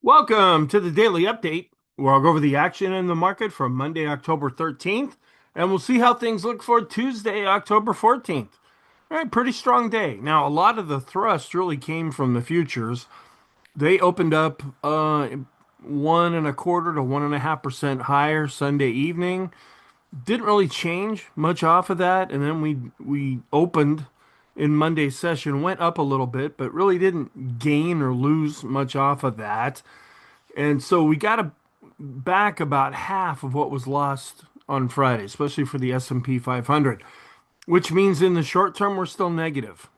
Welcome to the daily update, where I'll go over the action in the market from Monday, October 13th, and we'll see how things look for Tuesday, October 14th. All right, pretty strong day. Now, a lot of the thrust really came from the futures. They opened up 1.25 to 1.5% higher Sunday evening. Didn't really change much off of that, and then we opened in Monday's session, went up a little bit, but really didn't gain or lose much off of that. And so we got back about half of what was lost on Friday, especially for the S&P 500, which means in the short term, we're still negative.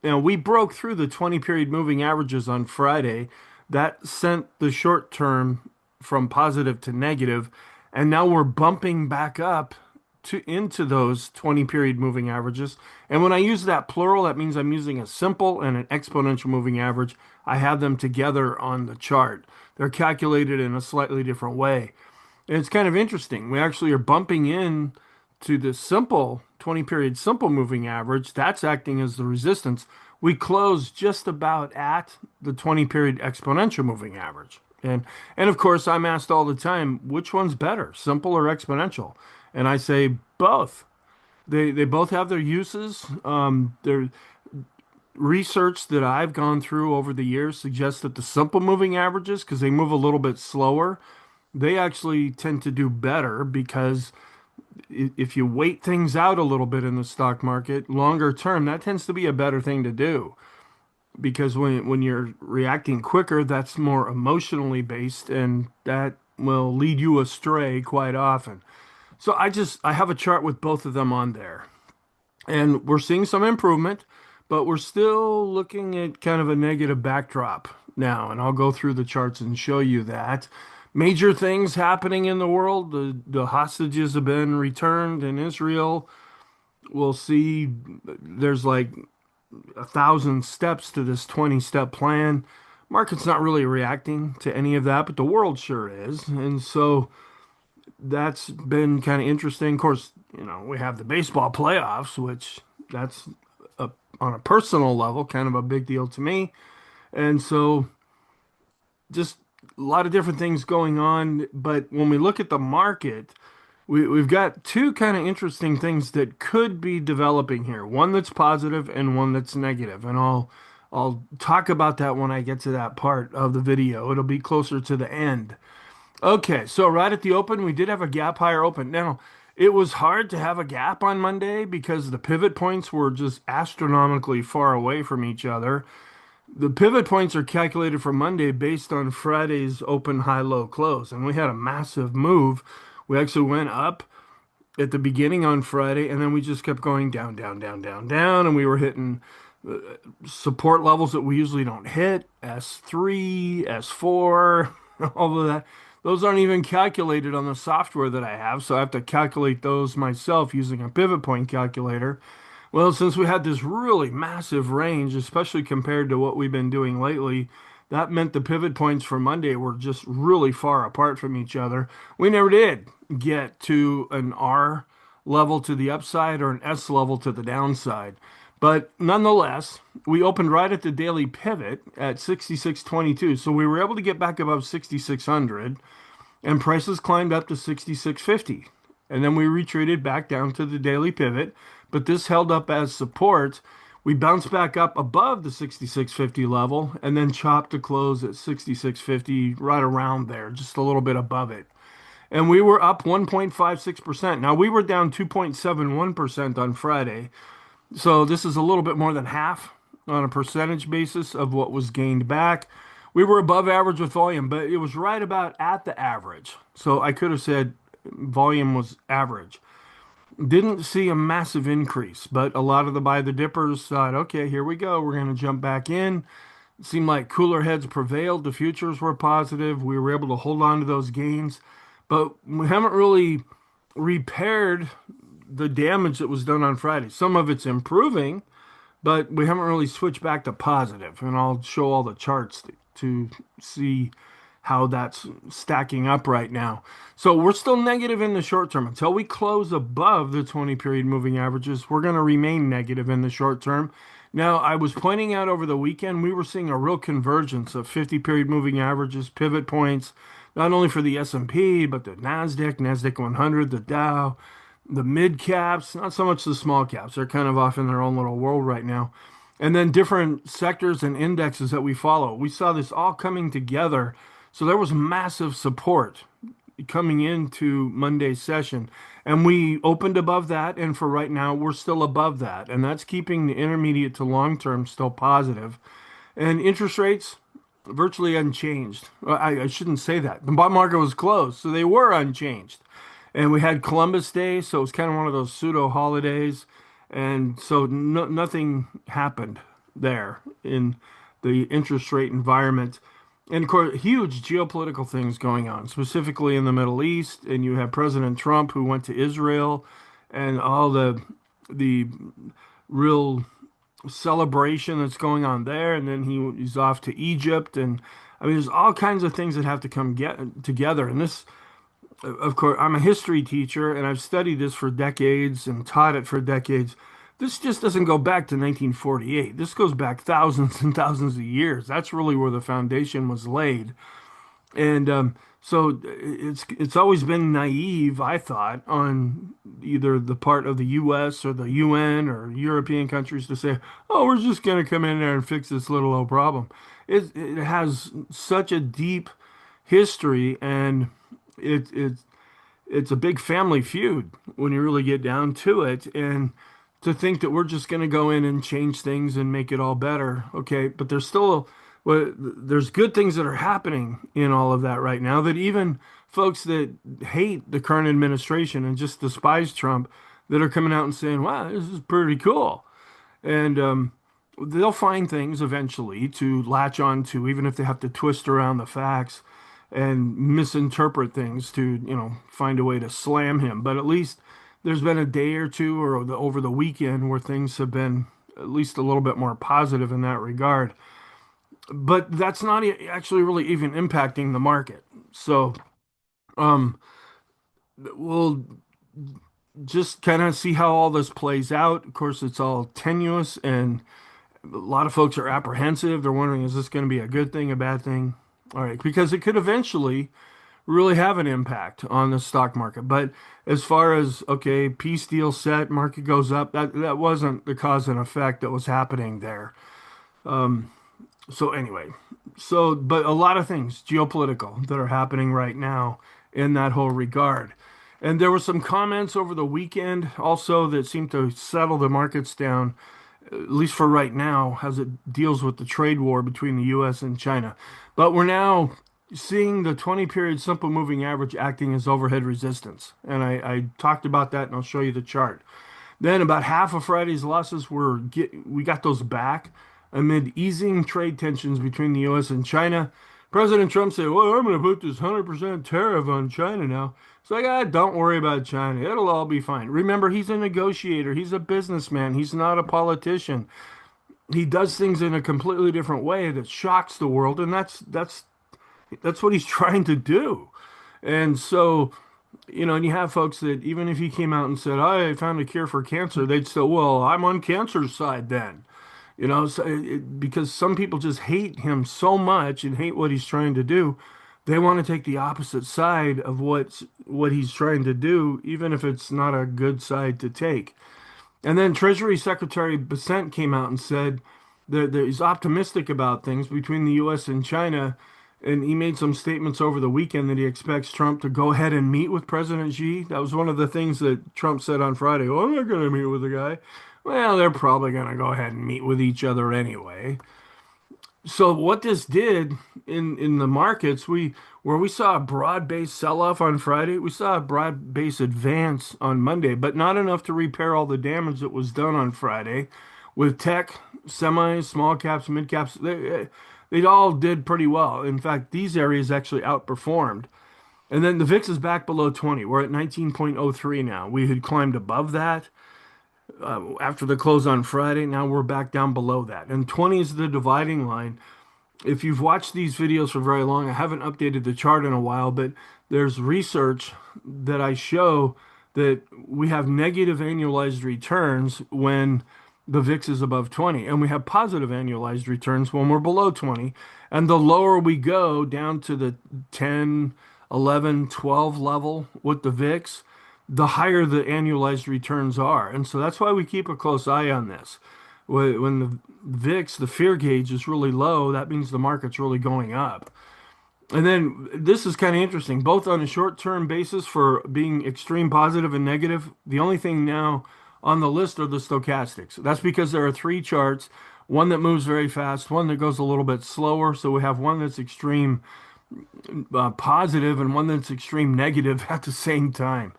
Now, we broke through the 20 period moving averages on Friday. That sent the short term from positive to negative, and now we're bumping back up into those 20 period moving averages. And when I use that plural, that means I'm using a simple and an exponential moving average. I have them together on the chart. They're calculated in a slightly different way. And it's kind of interesting. We actually are bumping in to the simple 20 period simple moving average. That's acting as the resistance. We close just about at the 20 period exponential moving average. And of course, I'm asked all the time, which one's better, simple or exponential? And I say both. They both have their uses. Their research that I've gone through over the years suggests that the simple moving averages, because they move a little bit slower, they actually tend to do better because if you wait things out a little bit in the stock market, longer term, that tends to be a better thing to do. Because when you're reacting quicker, that's more emotionally based, and that will lead you astray quite often. So I have a chart with both of them on there. And we're seeing some improvement, but we're still looking at kind of a negative backdrop now. And I'll go through the charts and show you that. Major things happening in the world. The hostages have been returned in Israel. We'll see there's like 1,000 steps to this 20-step plan. Market's not really reacting to any of that, but the world sure is. And so that's been kind of interesting. Of course, we have the baseball playoffs, which that's on a personal level, kind of a big deal to me. And so just a lot of different things going on. But when we look at the market, we've got two kind of interesting things that could be developing here. One that's positive and one that's negative. And I'll talk about that when I get to that part of the video. It'll be closer to the end. Okay, so right at the open, we did have a gap higher open. Now, it was hard to have a gap on Monday because the pivot points were just astronomically far away from each other. The pivot points are calculated for Monday based on Friday's open, high, low, close. And we had a massive move. We actually went up at the beginning on Friday, and then we just kept going down, down, down, down, down, and we were hitting support levels that we usually don't hit, S3, S4, all of that. Those aren't even calculated on the software that I have, so I have to calculate those myself using a pivot point calculator. Well, since we had this really massive range, especially compared to what we've been doing lately, that meant the pivot points for Monday were just really far apart from each other. We never did get to an R level to the upside or an S level to the downside. But nonetheless, we opened right at the daily pivot at 66.22. So we were able to get back above 6,600 and prices climbed up to 66.50. And then we retreated back down to the daily pivot, but this held up as support. We bounced back up above the 66.50 level and then chopped to close at 66.50, right around there, just a little bit above it. And we were up 1.56%. Now we were down 2.71% on Friday. So this is a little bit more than half on a percentage basis of what was gained back. We were above average with volume, but it was right about at the average. So I could have said volume was average. Didn't see a massive increase, but a lot of the buy the dippers thought, okay, here we go. We're going to jump back in. It seemed like cooler heads prevailed. The futures were positive. We were able to hold on to those gains, but we haven't really repaired the damage that was done on Friday. Some of it's improving, but we haven't really switched back to positive. And I'll show all the charts to see how that's stacking up right now. So we're still negative in the short term. Until we close above the 20 period moving averages, we're going to remain negative in the short term. Now, I was pointing out over the weekend, we were seeing a real convergence of 50-period moving averages, pivot points, not only for the S&P, but the Nasdaq 100, the Dow, the mid caps, not so much the small caps. They're kind of off in their own little world right now. And then different sectors and indexes that we follow. We saw this all coming together. So there was massive support coming into Monday's session. And we opened above that. And for right now, we're still above that. And that's keeping the intermediate to long term still positive. And interest rates virtually unchanged. Well, I shouldn't say that. The bond market was closed, so they were unchanged. And we had Columbus Day, so it was kind of one of those pseudo holidays. And so nothing happened there in the interest rate environment. And of course, huge geopolitical things going on, specifically in the Middle East. And you have President Trump who went to Israel and all the real celebration that's going on there. And then he's off to Egypt. And I mean, there's all kinds of things that have to come get together. And this, of course, I'm a history teacher and I've studied this for decades and taught it for decades. This just doesn't go back to 1948. This goes back thousands and thousands of years. That's really where the foundation was laid. And so it's always been naive, I thought, on either the part of the U.S. or the UN or European countries to say, "Oh, we're just going to come in there and fix this little old problem." It has such a deep history, and it it's a big family feud when you really get down to it. And to think that we're just going to go in and change things and make it all better, okay, but there's still well, there's good things that are happening in all of that right now that even folks that hate the current administration and just despise Trump that are coming out and saying, wow, this is pretty cool. And they'll find things eventually to latch on to, even if they have to twist around the facts and misinterpret things to, find a way to slam him. But at least there's been a day or two or over the weekend where things have been at least a little bit more positive in that regard. But that's not actually really even impacting the market. So um, we'll just kind of see how all this plays out. Of course, it's all tenuous, and a lot of folks are apprehensive. They're wondering, is this going to be a good thing, a bad thing? All right, because it could eventually really have an impact on the stock market. But as far as, okay, peace deal set, market goes up, that wasn't the cause and effect that was happening there. So anyway, but a lot of things geopolitical that are happening right now in that whole regard. And there were some comments over the weekend also that seemed to settle the markets down, at least for right now, as it deals with the trade war between the US and China. But we're now seeing the 20-period simple moving average acting as overhead resistance. And I talked about that, and I'll show you the chart. Then about half of Friday's losses we got those back amid easing trade tensions between the U.S. and China. President Trump said, "Well, I'm going to put this 100% tariff on China now." It's like, don't worry about China. It'll all be fine. Remember, he's a negotiator. He's a businessman. He's not a politician. He does things in a completely different way that shocks the world, and that's what he's trying to do. And so, and you have folks that even if he came out and said, "I found a cure for cancer," they'd still, "Well, I'm on cancer's side then." So because some people just hate him so much and hate what he's trying to do, they want to take the opposite side of what he's trying to do, even if it's not a good side to take. And then Treasury Secretary Bessent came out and said that he's optimistic about things between the U.S. and China. And he made some statements over the weekend that he expects Trump to go ahead and meet with President Xi. That was one of the things that Trump said on Friday. "Oh, I'm not going to meet with the guy." Well, they're probably going to go ahead and meet with each other anyway. So what this did in the markets, where we saw a broad-based sell-off on Friday, we saw a broad-based advance on Monday, but not enough to repair all the damage that was done on Friday. With tech, semis, small caps, mid caps, they all did pretty well. In fact, these areas actually outperformed. And then the VIX is back below 20. We're at 19.03 now. We had climbed above that after the close on Friday. Now we're back down below that. And 20 is the dividing line. If you've watched these videos for very long, I haven't updated the chart in a while, but there's research that I show that we have negative annualized returns when the VIX is above 20, and we have positive annualized returns when we're below 20. And the lower we go down to the 10, 11, 12 level with the VIX, the higher the annualized returns are. And so that's why we keep a close eye on this. When the VIX, the fear gauge, is really low, that means the market's really going up. And then this is kind of interesting, both on a short-term basis for being extreme positive and negative. The only thing now on the list are the stochastics. That's because there are three charts, one that moves very fast, one that goes a little bit slower. So we have one that's extreme positive and one that's extreme negative at the same time.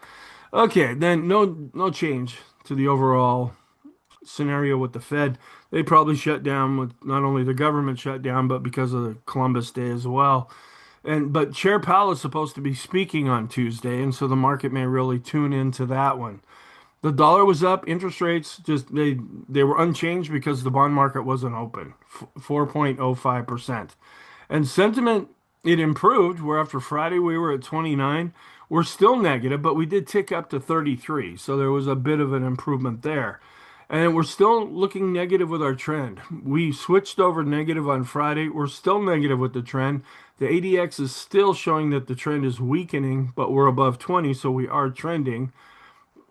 Okay, then no change to the overall scenario with the Fed. They probably shut down with not only the government shut down, but because of the Columbus Day as well. And but Chair Powell is supposed to be speaking on Tuesday, and so the market may really tune into that one. The dollar was up, interest rates just they were unchanged because the bond market wasn't open, 4.05%. And sentiment it improved where after Friday we were at 29. We're still negative, but we did tick up to 33. So there was a bit of an improvement there. And we're still looking negative with our trend. We switched over negative on Friday. We're still negative with the trend. The ADX is still showing that the trend is weakening, but we're above 20, so we are trending.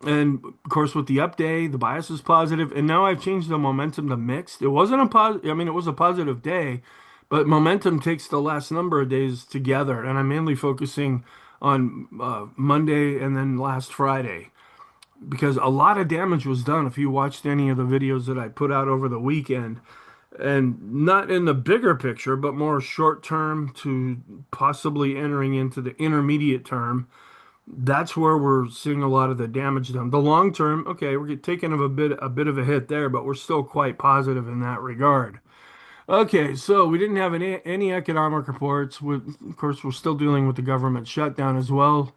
And of course, with the up day, the bias is positive. And now I've changed the momentum to mixed. It wasn't a positive, I mean, it was a positive day, but momentum takes the last number of days together. And I'm mainly focusing on Monday and then last Friday because a lot of damage was done if you watched any of the videos that I put out over the weekend. And not in the bigger picture, but more short term to possibly entering into the intermediate term. That's where we're seeing a lot of the damage done. The long term, okay, we're taking a bit of a hit there, but we're still quite positive in that regard. Okay, so we didn't have any economic reports. Of course, we're still dealing with the government shutdown as well.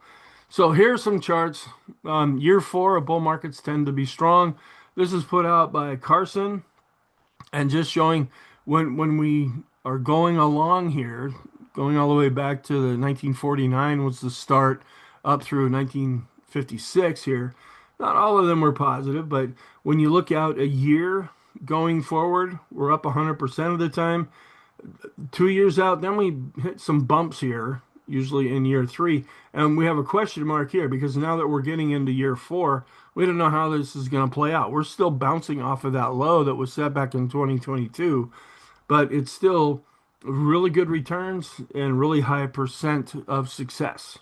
So here's some charts. Year four of bull markets tend to be strong. This is put out by Carson and just showing when we are going along here, going all the way back to the 1949 was the start up through 1956 here. Not all of them were positive, but when you look out a year going forward, we're up 100% of the time. 2 years out, then we hit some bumps here, usually in year three. And we have a question mark here because now that we're getting into year four, we don't know how this is going to play out. We're still bouncing off of that low that was set back in 2022, but it's still really good returns and really high percent of success.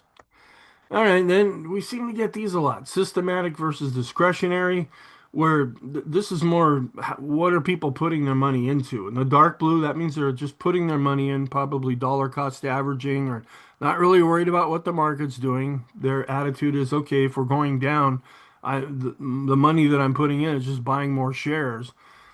All right, then we seem to get these a lot. Systematic versus discretionary, where this is more what are people putting their money into? In the dark blue, that means they're just putting their money in, probably dollar cost averaging, or not really worried about what the market's doing. Their attitude is, okay, if we're going down, the money that I'm putting in is just buying more shares.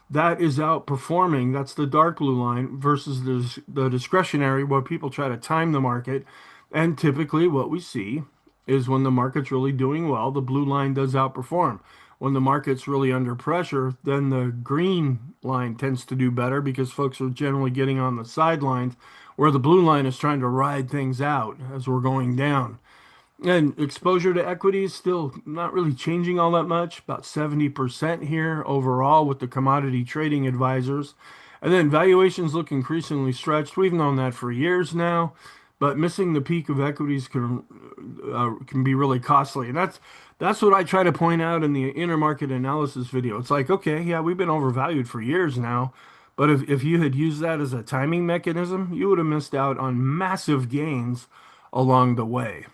That is outperforming. That's the dark blue line versus the discretionary, where people try to time the market. And typically, what we see is when the market's really doing well, the blue line does outperform. When the market's really under pressure, then the green line tends to do better because folks are generally getting on the sidelines, where the blue line is trying to ride things out as we're going down. And exposure to equities still not really changing all that much, about 70% here overall with the commodity trading advisors. And then valuations look increasingly stretched. We've known that for years now, but missing the peak of equities can be really costly. And that's what I try to point out in the intermarket analysis video. It's like, okay, yeah, we've been overvalued for years now, but if you had used that as a timing mechanism, you would have missed out on massive gains along the way.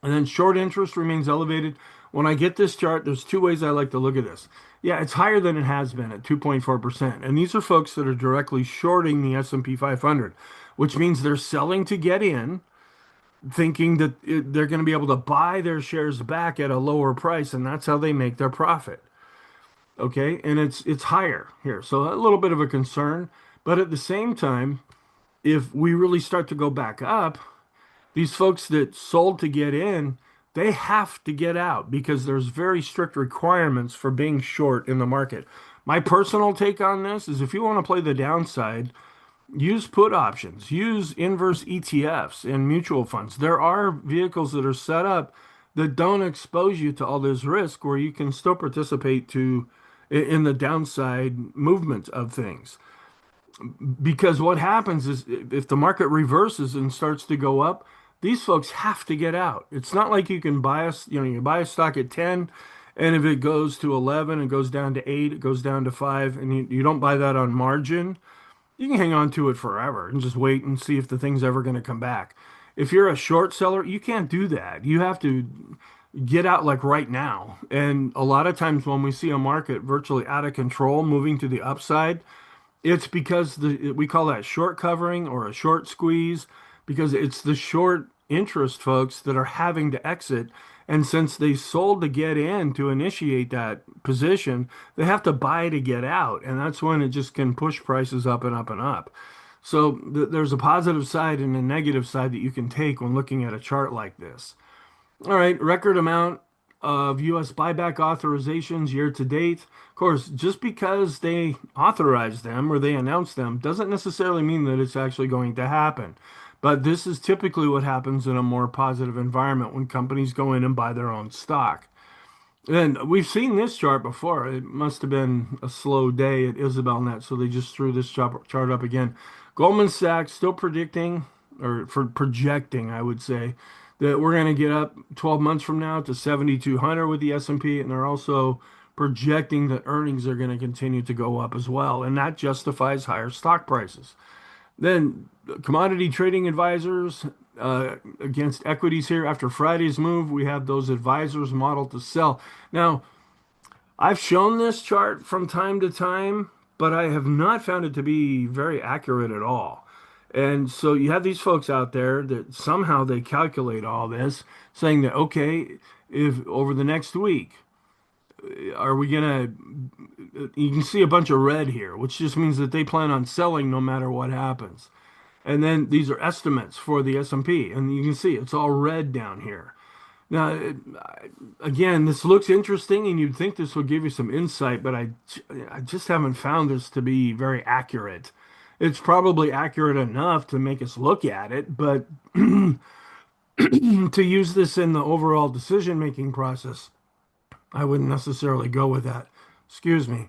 And then short interest remains elevated. When I get this chart, there's two ways I like to look at this. Yeah, it's higher than it has been at 2.4%. And these are folks that are directly shorting the S&P 500, which means they're selling to get in, thinking that they're going to be able to buy their shares back at a lower price, and that's how they make their profit. Okay, and it's higher here. So a little bit of a concern, but at the same time, if we really start to go back up, these folks that sold to get in, they have to get out because there's very strict requirements for being short in the market. My personal take on this is if you want to play the downside, use put options, use inverse ETFs and mutual funds. There are vehicles that are set up that don't expose you to all this risk where you can still participate to in the downside movement of things. Because what happens is if the market reverses and starts to go up, these folks have to get out. It's not like you can buy a, you buy a stock at 10, and if it goes to 11 and goes down to 8, it goes down to 5, and you don't buy that on margin. You can hang on to it forever and just wait and see if the thing's ever going to come back. If you're a short seller, you can't do that. You have to get out like right now. And a lot of times when we see a market virtually out of control moving to the upside, it's because we call that short covering or a short squeeze because it's the short interest folks that are having to exit. And since they sold to get in to initiate that position, they have to buy to get out. And that's when it just can push prices up and up and up. So there's a positive side and a negative side that you can take when looking at a chart like this. All right, record amount of U.S. buyback authorizations year to date. Of course, just because they authorize them or they announce them doesn't necessarily mean that it's actually going to happen. But this is typically what happens in a more positive environment when companies go in and buy their own stock. And we've seen this chart before. It must have been a slow day at Isabel Net, so they just threw this chart up again. Goldman Sachs still predicting, or for projecting, I would say, that we're going to get up 12 months from now to 7,200 with the S&P, and they're also projecting that earnings are going to continue to go up as well, and that justifies higher stock prices. Then commodity trading advisors against equities here. After Friday's move, we have those advisors modeled to sell. Now, I've shown this chart from time to time, but I have not found it to be very accurate at all. And so you have these folks out there that somehow they calculate all this, saying that, okay, if over the next week, are we gonna, you can see a bunch of red here, which just means that they plan on selling no matter what happens. And then these are estimates for the S&P, and you can see it's all red down here. Now, again, this looks interesting, and you'd think this would give you some insight, but I just haven't found this to be very accurate. It's probably accurate enough to make us look at it, but to use this in the overall decision-making process, I wouldn't necessarily go with that. Excuse me.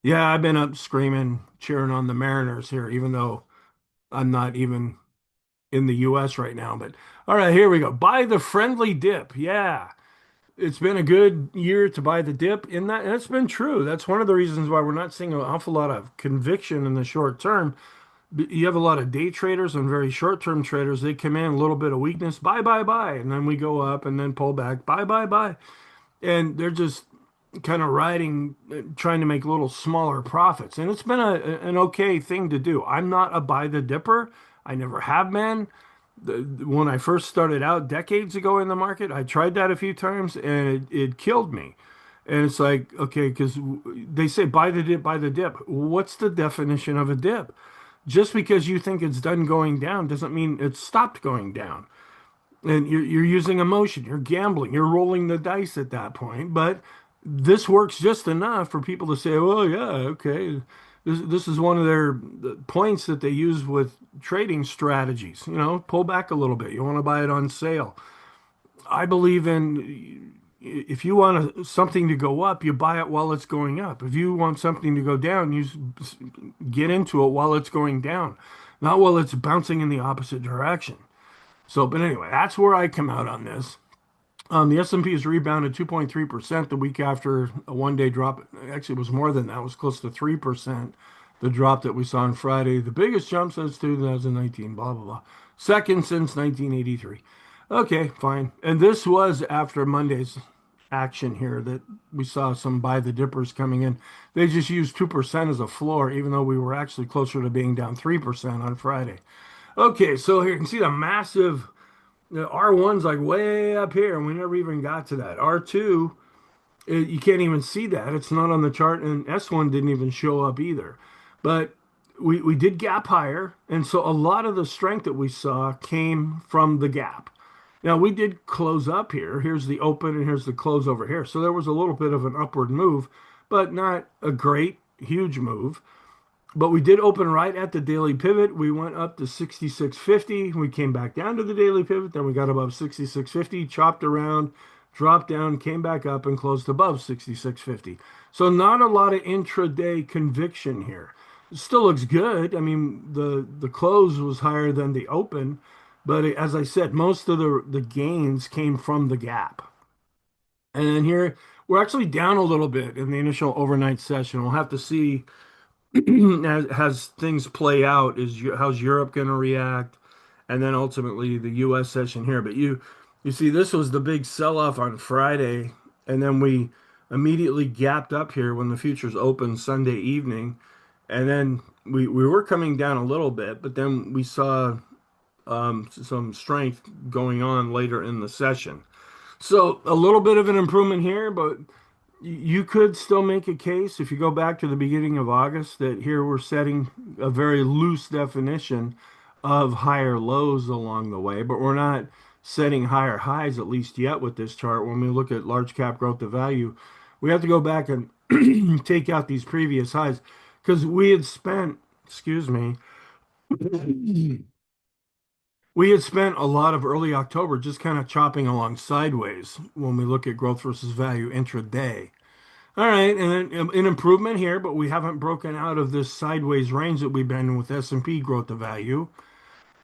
Yeah, I've been up screaming, cheering on the Mariners here, even though I'm not even in the US right now. But all right, here we go. Buy the friendly dip. Yeah, it's been a good year to buy the dip in that. And it's been true. That's one of the reasons why we're not seeing an awful lot of conviction in the short term. You have a lot of day traders and very short-term traders. They come in a little bit of weakness, buy, buy, buy, and then we go up and then pull back, buy, buy, buy. And they're just kind of riding, trying to make little smaller profits. And it's been an okay thing to do. I'm not a buy the dipper. I never have been. When I first started out decades ago in the market, I tried that a few times and it killed me. And it's like, okay, because they say buy the dip, buy the dip. What's the definition of a dip? Just because you think it's done going down doesn't mean it's stopped going down. And you're using emotion, you're gambling, you're rolling the dice at that point. But this works just enough for people to say, well, yeah, okay. This is one of their points that they use with trading strategies. Pull back a little bit. You want to buy it on sale. I believe in if you want something to go up, you buy it while it's going up. If you want something to go down, you get into it while it's going down, not while it's bouncing in the opposite direction. So, but anyway, that's where I come out on this. The S&P has rebounded 2.3% the week after a one-day drop. Actually, it was more than that. It was close to 3%, the drop that we saw on Friday. The biggest jump since 2019, blah, blah, blah. Second since 1983. Okay, fine. And this was after Monday's action here that we saw some buy the dippers coming in. They just used 2% as a floor, even though we were actually closer to being down 3% on Friday. Okay, so here you can see the massive R1's like way up here, and we never even got to that. R2, you can't even see that. It's not on the chart, and S1 didn't even show up either. But we did gap higher, and so a lot of the strength that we saw came from the gap. Now, we did close up here. Here's the open, and here's the close over here. So there was a little bit of an upward move, but not a great, huge move. But we did open right at the daily pivot. We went up to 66.50. We came back down to the daily pivot. Then we got above 66.50, chopped around, dropped down, came back up, and closed above 66.50. So not a lot of intraday conviction here. It still looks good. I mean, the close was higher than the open, but as I said, most of the gains came from the gap. And then here we're actually down a little bit in the initial overnight session. We'll have to see as things play out, how's Europe going to react, and then ultimately the U.S. session here. But you see, this was the big sell-off on Friday, and then we immediately gapped up here when the futures opened Sunday evening, and then we were coming down a little bit, but then we saw some strength going on later in the session. So a little bit of an improvement here, but you could still make a case if you go back to the beginning of August that here we're setting a very loose definition of higher lows along the way, but we're not setting higher highs at least yet with this chart. When we look at large cap growth to value, we have to go back and take out these previous highs because we had spent, excuse me, we had spent a lot of early October just kind of chopping along sideways when we look at growth versus value intraday. All right, and then an improvement here, but we haven't broken out of this sideways range that we've been in with S&P growth to value.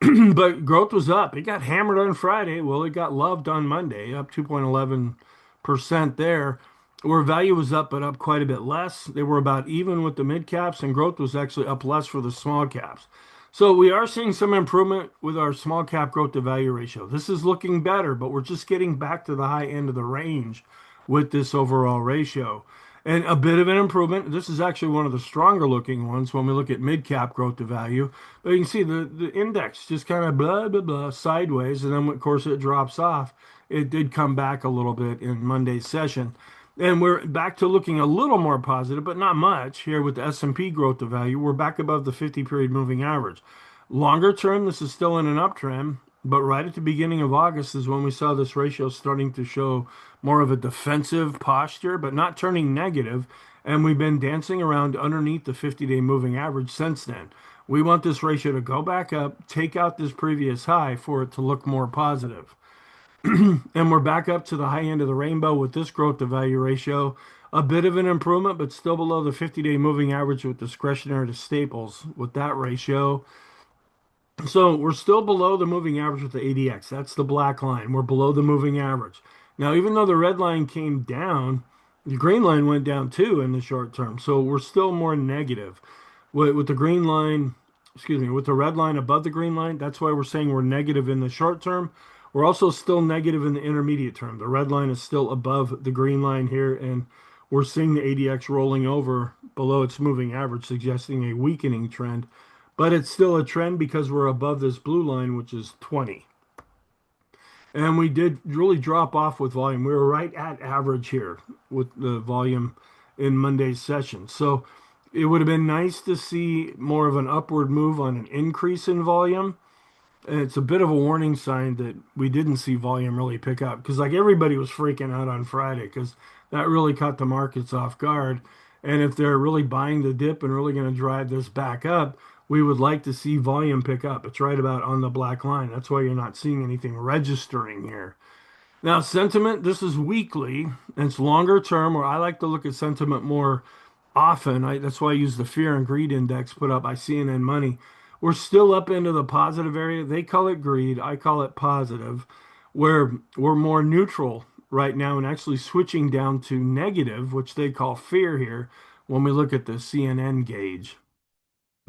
But growth was up. It got hammered on Friday. Well, it got loved on Monday, up 2.11% there. Where value was up, but up quite a bit less. They were about even with the mid caps, and growth was actually up less for the small caps. So we are seeing some improvement with our small cap growth to value ratio. This is looking better, but we're just getting back to the high end of the range with this overall ratio. And a bit of an improvement. This is actually one of the stronger looking ones when we look at mid cap growth to value. But you can see the index just kind of blah, blah, blah, sideways. And then, of course, it drops off. It did come back a little bit in Monday's session. And we're back to looking a little more positive, but not much here with the S&P growth to value. We're back above the 50-period moving average. Longer term, this is still in an uptrend, but right at the beginning of August is when we saw this ratio starting to show more of a defensive posture, but not turning negative. And we've been dancing around underneath the 50-day moving average since then. We want this ratio to go back up, take out this previous high for it to look more positive. And we're back up to the high end of the rainbow with this growth to value ratio. A bit of an improvement, but still below the 50-day moving average with discretionary to staples with that ratio. So we're still below the moving average with the ADX. That's the black line. We're below the moving average. Now, even though the red line came down, the green line went down too in the short term. So we're still more negative. With the green line, excuse me, with the red line above the green line, that's why we're saying we're negative in the short term. We're also still negative in the intermediate term. The red line is still above the green line here, and we're seeing the ADX rolling over below its moving average, suggesting a weakening trend. But it's still a trend because we're above this blue line, which is 20. And we did really drop off with volume. We were right at average here with the volume in Monday's session. So it would have been nice to see more of an upward move on an increase in volume. And it's a bit of a warning sign that we didn't see volume really pick up because like everybody was freaking out on Friday because that really caught the markets off guard. And if they're really buying the dip and really going to drive this back up, we would like to see volume pick up. It's right about on the black line. That's why you're not seeing anything registering here. Now, sentiment, this is weekly and it's longer term, or I like to look at sentiment more often. That's why I use the fear and greed index put up by CNN Money. We're still up into the positive area. They call it greed. I call it positive, where we're more neutral right now and actually switching down to negative, which they call fear here when we look at the CNN gauge.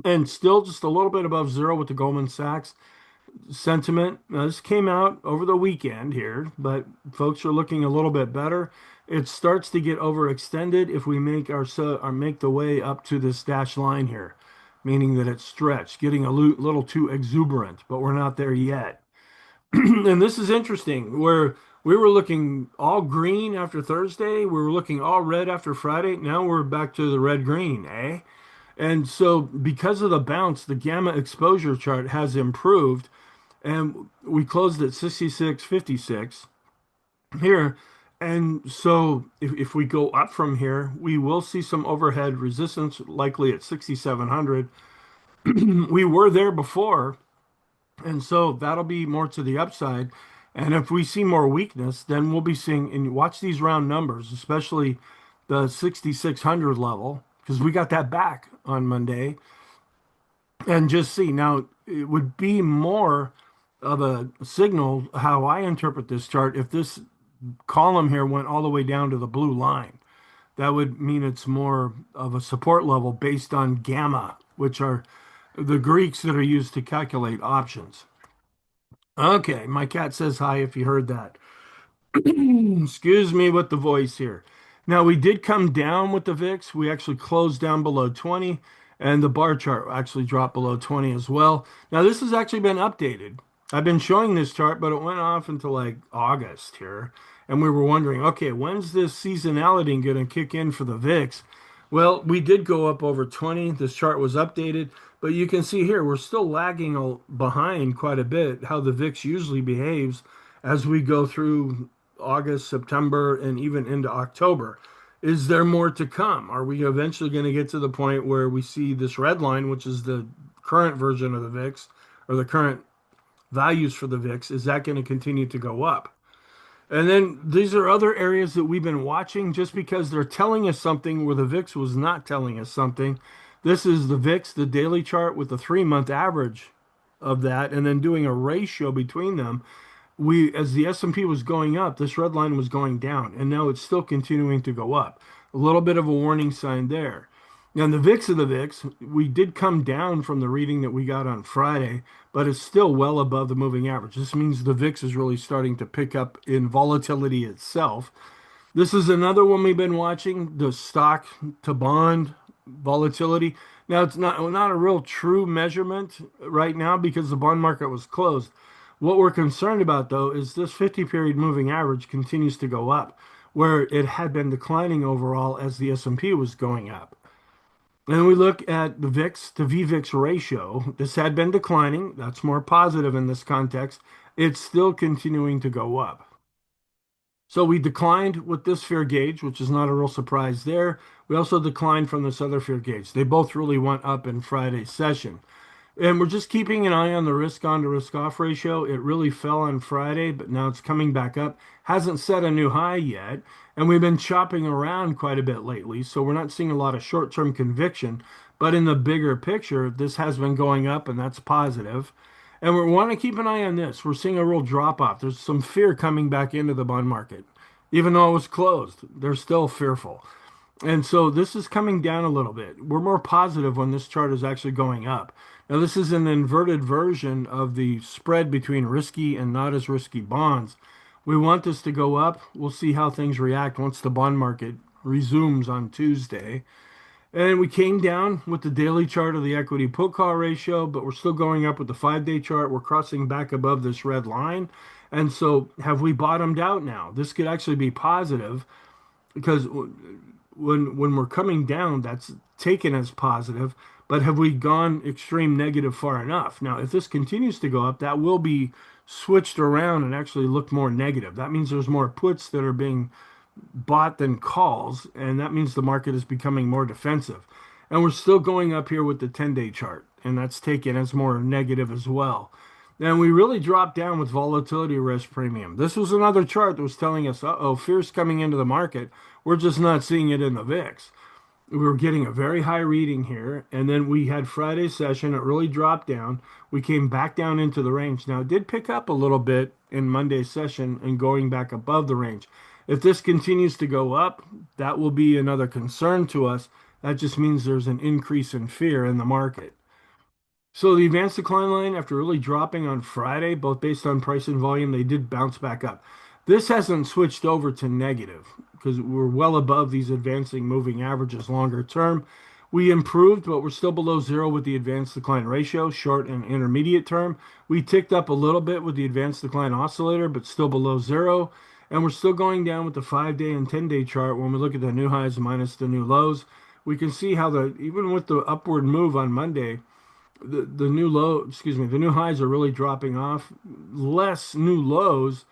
And still just a little bit above zero with the Goldman Sachs sentiment. Now, this came out over the weekend here, but folks are looking a little bit better. It starts to get overextended if we make make the way up to this dashed line here, meaning that it's stretched, getting a little too exuberant, but we're not there yet. And this is interesting, where we were looking all green after Thursday, we were looking all red after Friday. Now we're back to the red green, eh? And so because of the bounce, the gamma exposure chart has improved and we closed at 66.56 here. And so if we go up from here, we will see some overhead resistance, likely at 6,700. We were there before, and so that'll be more to the upside. And if we see more weakness, then we'll be seeing, and watch these round numbers, especially the 6,600 level, because we got that back on Monday. And just see, now it would be more of a signal how I interpret this chart if this column here went all the way down to the blue line. That would mean it's more of a support level based on gamma, which are the Greeks that are used to calculate options. Okay, my cat says hi if you heard that. Excuse me with the voice here. Now, we did come down with the VIX. We actually closed down below 20, and the bar chart actually dropped below 20 as well. Now, this has actually been updated. I've been showing this chart, but it went off until like August here. And we were wondering, okay, when's this seasonality going to kick in for the VIX? Well, we did go up over 20. This chart was updated, but you can see here we're still lagging behind quite a bit how the VIX usually behaves as we go through August, September, and even into October. Is there more to come? Are we eventually going to get to the point where we see this red line, which is the current version of the VIX or the current values for the VIX? Is that going to continue to go up? And then these are other areas that we've been watching just because they're telling us something where the VIX was not telling us something. This is the VIX, the daily chart with the 3-month average of that, and then doing a ratio between them. We, as the S&P was going up, this red line was going down, and now it's still continuing to go up. A little bit of a warning sign there. Now, the VIX of the VIX, we did come down from the reading that we got on Friday, but it's still well above the moving average. This means the VIX is really starting to pick up in volatility itself. This is another one we've been watching, the stock to bond volatility. Now, it's not a real true measurement right now because the bond market was closed. What we're concerned about, though, is this 50-period moving average continues to go up, where it had been declining overall as the S&P was going up. And we look at the VIX to VVIX ratio. This had been declining. That's more positive in this context. It's still continuing to go up. So we declined with this fear gauge, which is not a real surprise there. We also declined from this other fear gauge. They both really went up in Friday's session. And we're just keeping an eye on the risk on to risk off ratio. It really fell on Friday, but now it's coming back up. Hasn't set a new high yet. And we've been chopping around quite a bit lately. So we're not seeing a lot of short-term conviction. But in the bigger picture, this has been going up, and that's positive. And we want to keep an eye on this. We're seeing a real drop off. There's some fear coming back into the bond market. Even though it was closed, they're still fearful. And so this is coming down a little bit. We're more positive when this chart is actually going up. Now, this is an inverted version of the spread between risky and not as risky bonds. We want this to go up. We'll see how things react once the bond market resumes on Tuesday. And we came down with the daily chart of the equity put call ratio, but we're still going up with the 5-day chart. We're crossing back above this red line. And so have we bottomed out now? This could actually be positive because when we're coming down, that's taken as positive. But have we gone extreme negative far enough? Now, if this continues to go up, that will be switched around and actually look more negative. That means there's more puts that are being bought than calls, and that means the market is becoming more defensive. And we're still going up here with the 10-day chart, and that's taken as more negative as well. And we really dropped down with volatility risk premium. This was another chart that was telling us, uh-oh, fear's coming into the market. We're just not seeing it in the VIX. We were getting a very high reading here, and then we had Friday's session. It really dropped down. We came back down into the range. Now, it did pick up a little bit in Monday's session and going back above the range. If this continues to go up, that will be another concern to us. That just means there's an increase in fear in the market. So the advanced decline line, after really dropping on Friday, both based on price and volume, they did bounce back up. This hasn't switched over to negative because we're well above these advancing moving averages longer term. We improved, but we're still below zero with the advanced decline ratio, short and intermediate term. We ticked up a little bit with the advanced decline oscillator, but still below zero. And we're still going down with the 5-day and 10-day chart. When we look at the new highs minus the new lows, we can see how even with the upward move on Monday, the new low, excuse me, the new highs are really dropping off. Less new lows,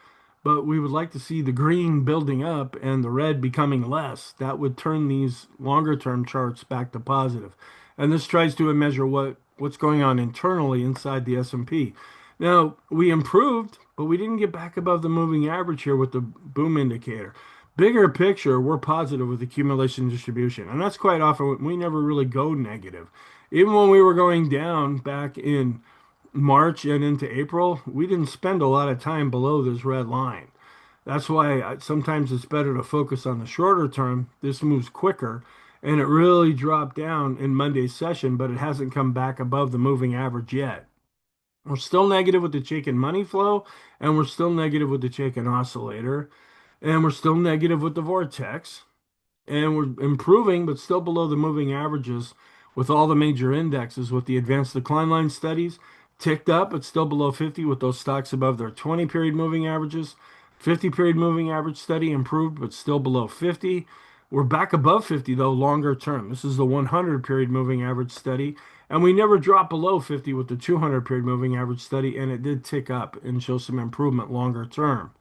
but we would like to see the green building up and the red becoming less. That would turn these longer term charts back to positive. And this tries to measure what's going on internally inside the S&P. Now, we improved but we didn't get back above the moving average here with the boom indicator. Bigger picture, we're positive with accumulation distribution, and that's quite often we never really go negative. Even when we were going down back in March and into April, we didn't spend a lot of time below this red line. That's why sometimes it's better to focus on the shorter term. This moves quicker, and it really dropped down in Monday's session, but it hasn't come back above the moving average yet. We're still negative with the Chaikin money flow, and we're still negative with the Chaikin oscillator, and we're still negative with the vortex, and we're improving, but still below the moving averages with all the major indexes. With the advanced decline line studies, ticked up, but still below 50 with those stocks above their 20 period moving averages. 50 period moving average study improved, but still below 50. We're back above 50 though, longer term. This is the 100 period moving average study. And we never dropped below 50 with the 200 period moving average study, and it did tick up and show some improvement longer term.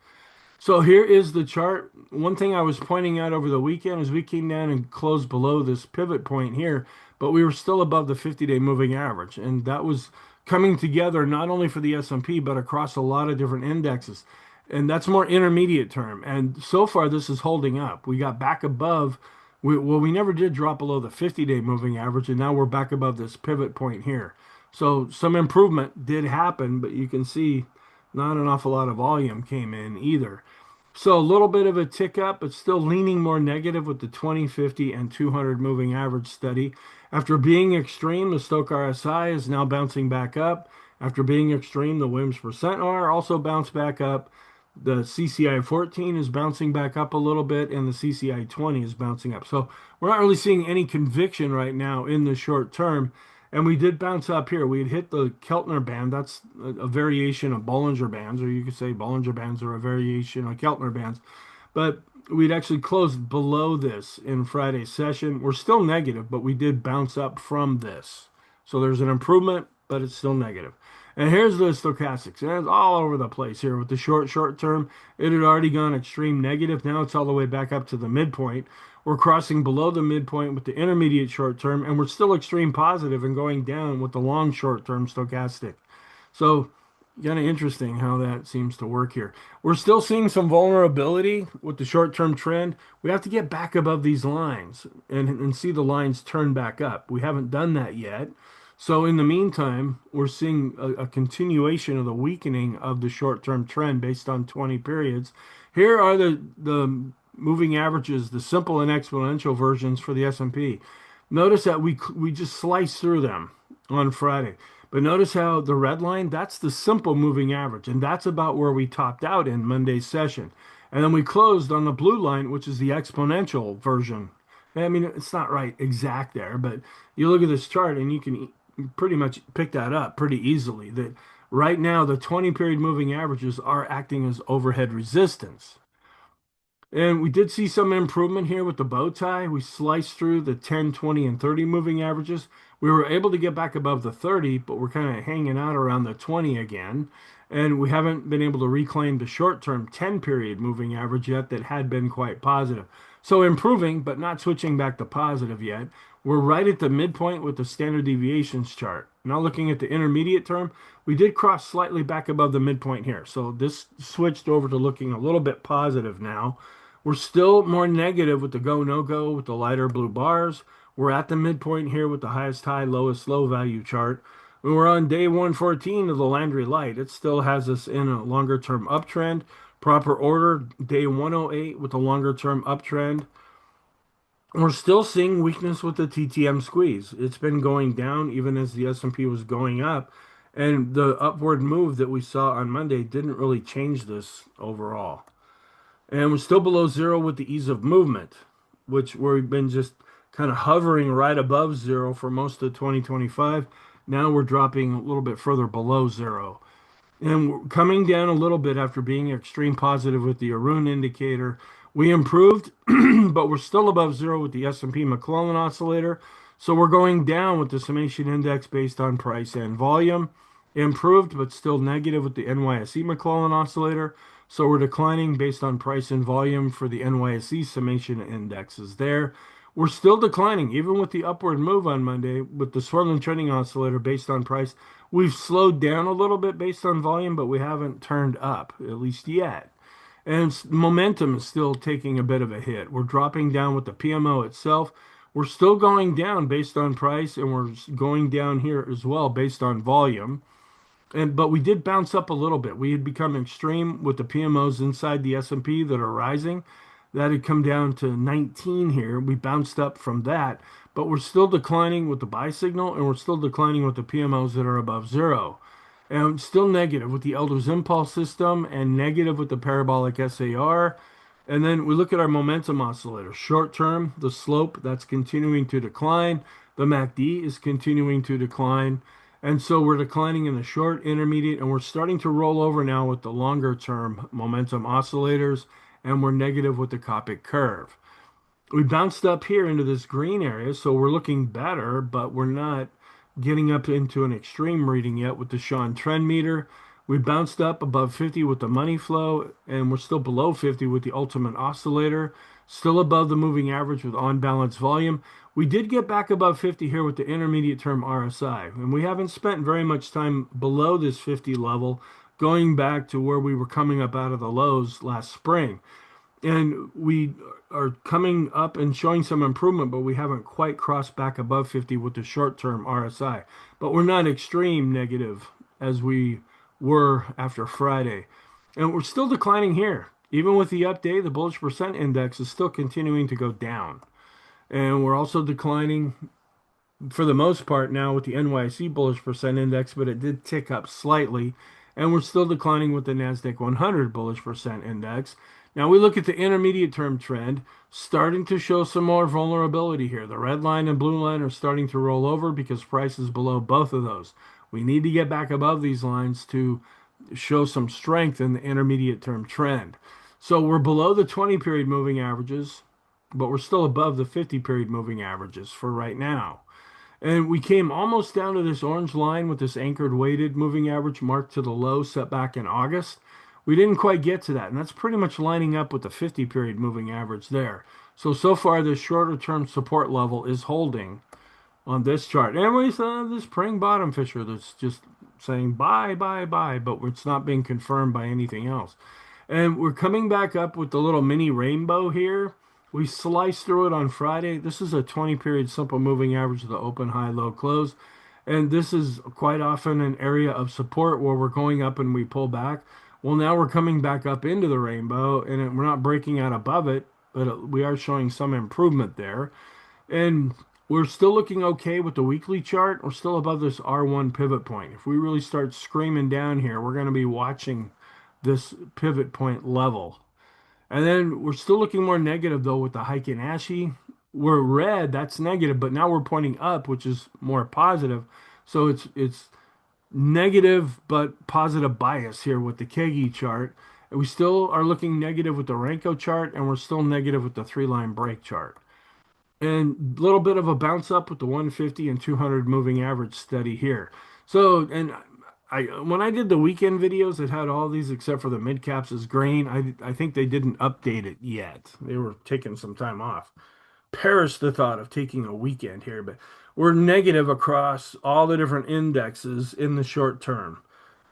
So here is the chart. One thing I was pointing out over the weekend is we came down and closed below this pivot point here, but we were still above the 50-day moving average. And that was coming together not only for the S&P, but across a lot of different indexes. And that's more intermediate term. And so far, this is holding up. We got back above, we never did drop below the 50-day moving average, and now we're back above this pivot point here. So some improvement did happen, but you can see not an awful lot of volume came in either. So a little bit of a tick up, but still leaning more negative with the 20, 50, and 200 moving average study. After being extreme, the Stochk RSI is now bouncing back up. After being extreme, the Williams percent R also bounced back up. The CCI 14 is bouncing back up a little bit, and the CCI 20 is bouncing up. So we're not really seeing any conviction right now in the short term. And we did bounce up here. We had hit the Keltner band. That's a variation of Bollinger Bands, or you could say Bollinger Bands are a variation of Keltner bands. But we'd actually closed below this in Friday's session. We're still negative, but we did bounce up from this. So there's an improvement, but it's still negative. And here's the stochastics. And it's all over the place here with the short term. It had already gone extreme negative. Now it's all the way back up to the midpoint. We're crossing below the midpoint with the intermediate short term, and we're still extreme positive and going down with the long short term stochastic. So kind of interesting how that seems to work here. We're still seeing some vulnerability with the short-term trend. We have to get back above these lines and see the lines turn back up. We haven't done that yet. So in the meantime, we're seeing a continuation of the weakening of the short-term trend based on 20 periods. Here are the moving averages, the simple and exponential versions for the S&P. Notice that we just sliced through them on Friday. But notice how the red line, that's the simple moving average, and that's about where we topped out in Monday's session. And then we closed on the blue line, which is the exponential version. I mean, it's not right exact there, but you look at this chart and you can pretty much pick that up pretty easily. That right now, the 20 period moving averages are acting as overhead resistance. And we did see some improvement here with the bow tie. We sliced through the 10, 20, and 30 moving averages. We were able to get back above the 30, but we're kind of hanging out around the 20 again. And we haven't been able to reclaim the short-term 10 period moving average yet that had been quite positive. So improving, but not switching back to positive yet. We're right at the midpoint with the standard deviations chart. Now looking at the intermediate term, we did cross slightly back above the midpoint here. So this switched over to looking a little bit positive now. We're still more negative with the go, no go with the lighter blue bars. We're at the midpoint here with the highest high, lowest low value chart. When we're on day 114 of the Landry Light, it still has us in a longer term uptrend. Proper order, day 108 with a longer term uptrend. We're still seeing weakness with the TTM squeeze. It's been going down even as the S&P was going up. And the upward move that we saw on Monday didn't really change this overall. And we're still below zero with the ease of movement, which we've been just kind of hovering right above zero for most of 2025. Now we're dropping a little bit further below zero. And we're coming down a little bit after being extreme positive with the Arun indicator. We improved, but we're still above zero with the S&P McClellan oscillator. So we're going down with the summation index based on price and volume. Improved, but still negative with the NYSE McClellan oscillator. So we're declining based on price and volume for the NYSE summation indexes there. We're still declining, even with the upward move on Monday with the swirling trending oscillator based on price. We've slowed down a little bit based on volume, but we haven't turned up, at least yet. And momentum is still taking a bit of a hit. We're dropping down with the PMO itself. We're still going down based on price, and we're going down here as well based on volume. And but we did bounce up a little bit. We had become extreme with the PMOs inside the S&P that are rising. That had come down to 19 here. We bounced up from that, but we're still declining with the buy signal, and we're still declining with the PMOs that are above zero. And still negative with the Elder's Impulse system and negative with the parabolic SAR. And then we look at our momentum oscillator. Short term, the slope that's continuing to decline. The MACD is continuing to decline. And so we're declining in the short, intermediate, and we're starting to roll over now with the longer term momentum oscillators, and we're negative with the Copic curve. We bounced up here into this green area, so we're looking better, but we're not getting up into an extreme reading yet with the Sean trend meter. We bounced up above 50 with the money flow, and we're still below 50 with the ultimate oscillator, still above the moving average with on balance volume. We did get back above 50 here with the intermediate term RSI, and we haven't spent very much time below this 50 level, going back to where we were coming up out of the lows last spring. And we are coming up and showing some improvement, but we haven't quite crossed back above 50 with the short-term RSI. But we're not extreme negative as we were after Friday. And we're still declining here. Even with the update, the bullish percent index is still continuing to go down. And we're also declining for the most part now with the NYSE bullish percent index, but it did tick up slightly. And we're still declining with the NASDAQ 100 bullish percent index. Now we look at the intermediate term trend, starting to show some more vulnerability here. The red line and blue line are starting to roll over because price is below both of those. We need to get back above these lines to show some strength in the intermediate term trend. So we're below the 20 period moving averages, but we're still above the 50 period moving averages for right now. And we came almost down to this orange line with this anchored weighted moving average marked to the low set back in August. We didn't quite get to that, and that's pretty much lining up with the 50 period moving average there. So far, this shorter term support level is holding on this chart. Anyways, this praying bottom fisher that's just saying buy, buy, buy, but it's not being confirmed by anything else. And we're coming back up with the little mini rainbow here. We sliced through it on Friday. This is a 20 period simple moving average of the open, high, low, close. And this is quite often an area of support where we're going up and we pull back. Well, now we're coming back up into the rainbow and we're not breaking out above it, but we are showing some improvement there. And we're still looking okay with the weekly chart. We're still above this R1 pivot point. If we really start screaming down here, we're going to be watching this pivot point level. And then we're still looking more negative though with the Heiken Ashi. We're red, that's negative, but now we're pointing up, which is more positive. So it's negative but positive bias here with the Kegi chart. And we still are looking negative with the Renko chart, and we're still negative with the three-line break chart. And a little bit of a bounce up with the 150 and 200 moving average steady here. So, and when I did the weekend videos, it had all these except for the mid caps as green. I think they didn't update it yet. They were taking some time off. Perish the thought of taking a weekend here, but we're negative across all the different indexes in the short term.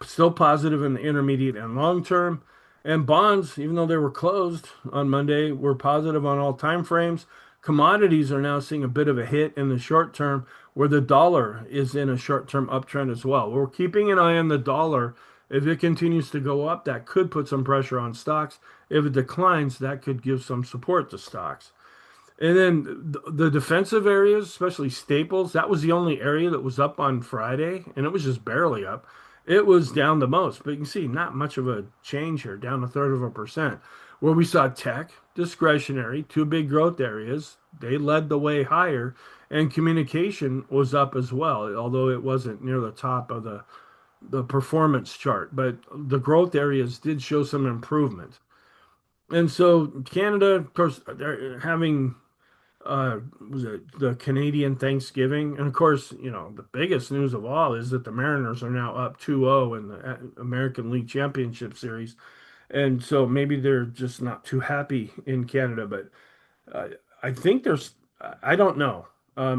Still positive in the intermediate and long term. And bonds, even though they were closed on Monday, were positive on all time frames. Commodities are now seeing a bit of a hit in the short term, where the dollar is in a short term uptrend as well. We're keeping an eye on the dollar. If it continues to go up, that could put some pressure on stocks. If it declines, that could give some support to stocks. And then the defensive areas, especially staples, that was the only area that was up on Friday, and it was just barely up. It was down the most, but you can see not much of a change here, down a third of a percent. Where we saw tech, discretionary, two big growth areas, they led the way higher, and communication was up as well, although it wasn't near the top of the performance chart. But the growth areas did show some improvement. And so Canada, of course, they're having was it the Canadian Thanksgiving? And of course, the biggest news of all is that the Mariners are now up 2-0 in the American League Championship Series. And so maybe they're just not too happy in Canada, but uh, I think there's I don't know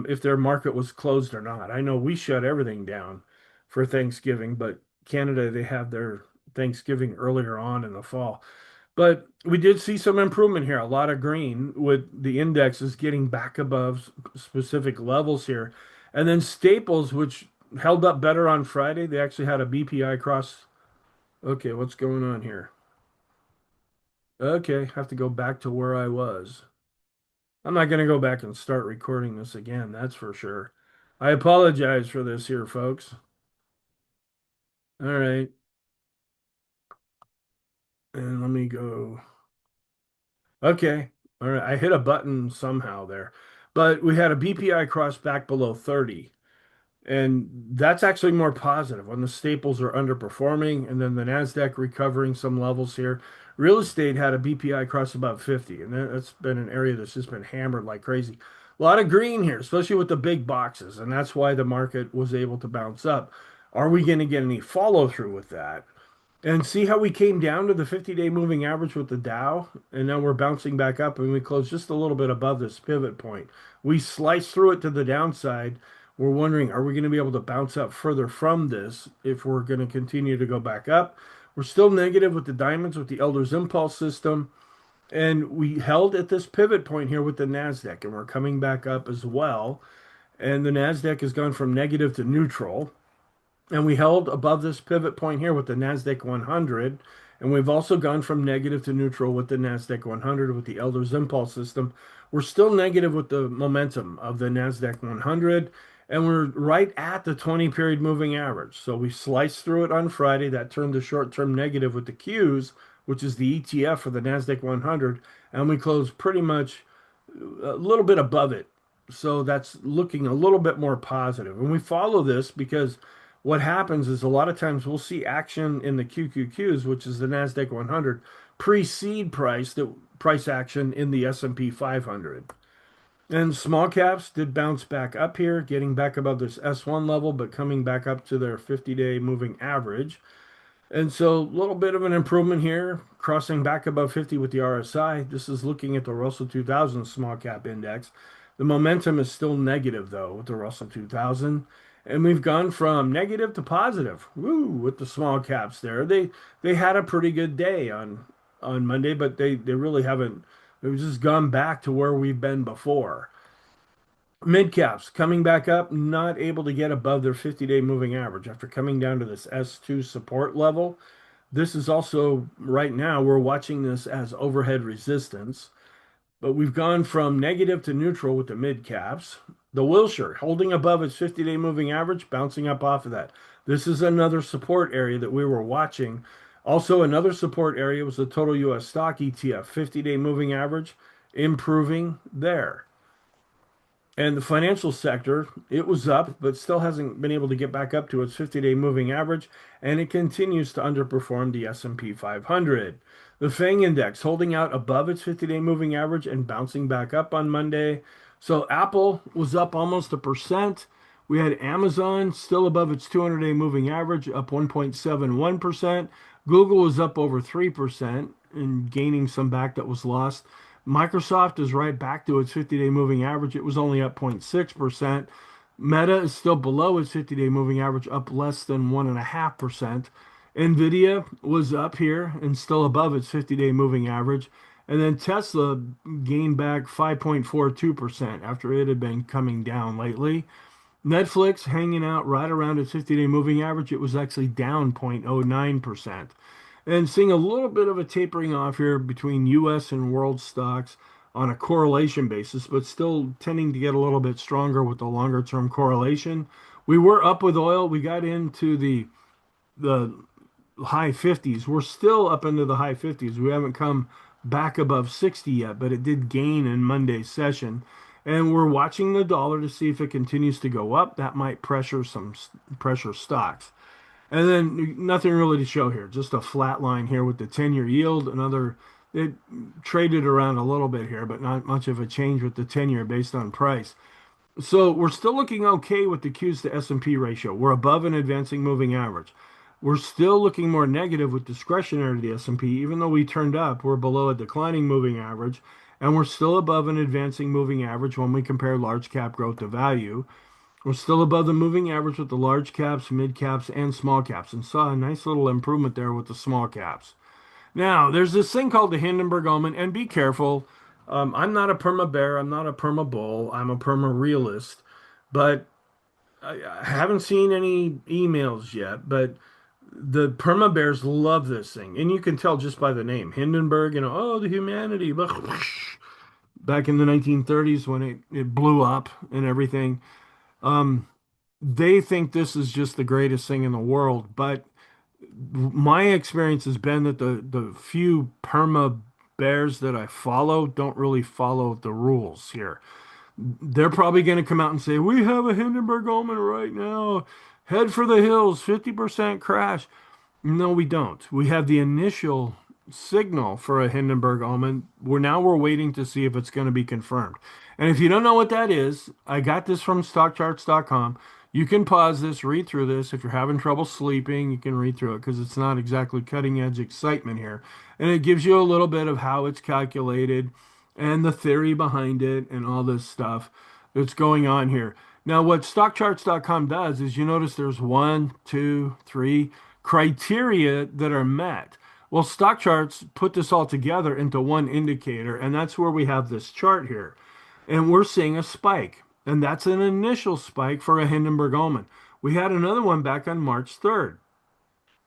if their market was closed or not. I know we shut everything down for Thanksgiving, but Canada, they have their Thanksgiving earlier on in the fall. But we did see some improvement here, a lot of green with the indexes getting back above specific levels here. And then staples, which held up better on Friday, they actually had a BPI cross. Okay, what's going on here? Okay, have to go back to where I was. I'm not going to go back and start recording this again, that's for sure. I apologize for this here, folks. All right, and let me go. Okay, all right, I hit a button somehow there, but we had a BPI cross back below 30. And that's actually more positive when the staples are underperforming and then the Nasdaq recovering some levels here. Real estate had a BPI cross above 50, and that's been an area that's just been hammered like crazy. A lot of green here, especially with the big boxes, and that's why the market was able to bounce up. Are we going to get any follow through with that? And see how we came down to the 50-day moving average with the Dow, and now we're bouncing back up, and we closed just a little bit above this pivot point. We sliced through it to the downside. We're wondering, are we going to be able to bounce up further from this if we're going to continue to go back up? We're still negative with the diamonds, with the Elder's Impulse system, and we held at this pivot point here with the Nasdaq, and we're coming back up as well. And the Nasdaq has gone from negative to neutral. And we held above this pivot point here with the NASDAQ 100. And we've also gone from negative to neutral with the NASDAQ 100 with the Elder's Impulse system. We're still negative with the momentum of the NASDAQ 100. And we're right at the 20 period moving average. So we sliced through it on Friday. That turned the short term negative with the Qs, which is the ETF for the NASDAQ 100. And we closed pretty much a little bit above it. So that's looking a little bit more positive. And we follow this because what happens is a lot of times we'll see action in the QQQs, which is the Nasdaq 100, precede price action in the S&P 500. And small caps did bounce back up here, getting back above this S1 level, but coming back up to their 50-day moving average. And so a little bit of an improvement here, crossing back above 50 with the RSI. This is looking at the Russell 2000 small cap index. The momentum is still negative though with the Russell 2000. And we've gone from negative to positive. Woo, with the small caps there. They had a pretty good day on Monday, but they really haven't. They've just gone back to where we've been before. Mid caps coming back up, not able to get above their 50-day moving average after coming down to this S2 support level. This is also right now, we're watching this as overhead resistance, but we've gone from negative to neutral with the mid caps. The Wilshire holding above its 50-day moving average, bouncing up off of that. This is another support area that we were watching. Also, another support area was the total US stock ETF, 50-day moving average, improving there. And the financial sector, it was up, but still hasn't been able to get back up to its 50-day moving average, and it continues to underperform the S&P 500. The FANG index holding out above its 50-day moving average and bouncing back up on Monday. So Apple was up almost 1%. We had Amazon still above its 200-day moving average, up 1.71%. Google was up over 3% and gaining some back that was lost. Microsoft is right back to its 50-day moving average. It was only up 0.6%. Meta is still below its 50-day moving average, up less than 1.5%. Nvidia was up here and still above its 50-day moving average. And then Tesla gained back 5.42% after it had been coming down lately. Netflix hanging out right around its 50-day moving average. It was actually down 0.09%. And seeing a little bit of a tapering off here between US and world stocks on a correlation basis, but still tending to get a little bit stronger with the longer term correlation. We were up with oil. We got into the high 50s. We're still up into the high 50s. We haven't come back above 60 yet, but it did gain in Monday's session. And we're watching the dollar to see if it continues to go up. That might pressure stocks. And then nothing really to show here, just a flat line here with the 10-year yield. It traded around a little bit here, but not much of a change with the 10-year based on price. So we're still looking okay with the Qs to S&P ratio. We're above an advancing moving average. We're still looking more negative with discretionary to the S&P, even though we turned up, we're below a declining moving average. and we're still above an advancing moving average when we compare large cap growth to value. We're still above the moving average with the large caps, mid caps, and small caps, and saw a nice little improvement there with the small caps. Now, there's this thing called the Hindenburg Omen, and be careful. I'm not a perma bear. I'm not a perma bull. I'm a perma realist. But I haven't seen any emails yet. But the perma bears love this thing, and you can tell just by the name Hindenburg. Oh, the humanity. Back in the 1930s when it blew up and everything. Um, they think this is just the greatest thing in the world, but my experience has been that the few perma bears that I follow don't really follow the rules here. They're probably going to come out and say, "We have a Hindenburg Omen right now. Head for the hills, 50% crash." No, we don't. We have the initial signal for a Hindenburg omen. We're waiting to see if it's going to be confirmed. And if you don't know what that is, I got this from stockcharts.com. You can pause this, read through this. If you're having trouble sleeping, you can read through it because it's not exactly cutting edge excitement here. And it gives you a little bit of how it's calculated and the theory behind it and all this stuff that's going on here. Now, what stockcharts.com does is you notice there's one, two, three criteria that are met. Well, stock charts put this all together into one indicator, and that's where we have this chart here. And we're seeing a spike, and that's an initial spike for a Hindenburg Omen. We had another one back on March 3rd.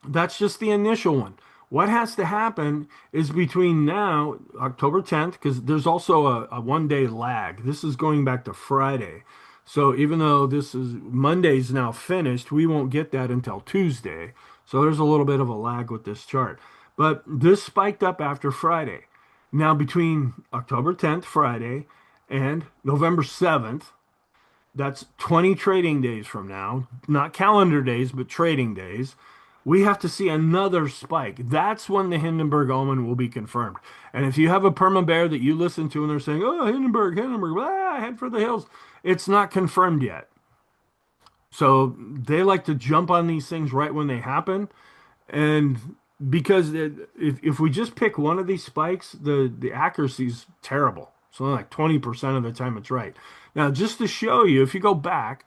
That's just the initial one. What has to happen is between now, October 10th, because there's also a 1 day lag. This is going back to Friday. So even though this is Monday's now finished, we won't get that until Tuesday. So there's a little bit of a lag with this chart. But this spiked up after Friday. Now between October 10th, Friday, and November 7th, that's 20 trading days from now, not calendar days, but trading days. We have to see another spike. That's when the Hindenburg Omen will be confirmed. And if you have a perma bear that you listen to and they're saying, "Oh, Hindenburg, Hindenburg, head for the hills," it's not confirmed yet. So they like to jump on these things right when they happen. And because if we just pick one of these spikes, the accuracy is terrible. So like 20% of the time it's right. Now, just to show you, if you go back,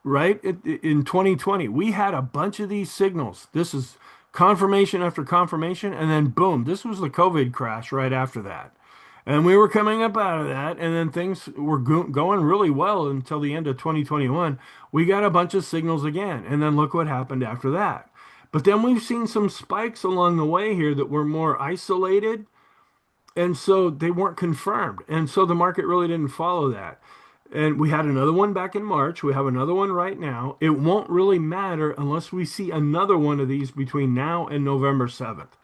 right, in 2020, we had a bunch of these signals. This is confirmation after confirmation, and then boom, this was the COVID crash right after that. And we were coming up out of that, and then things were going really well until the end of 2021. We got a bunch of signals again, and then look what happened after that. But then we've seen some spikes along the way here that were more isolated, and so they weren't confirmed. And so the market really didn't follow that. And we had another one back in March. We have another one right now. It won't really matter unless we see another one of these between now and November 7th.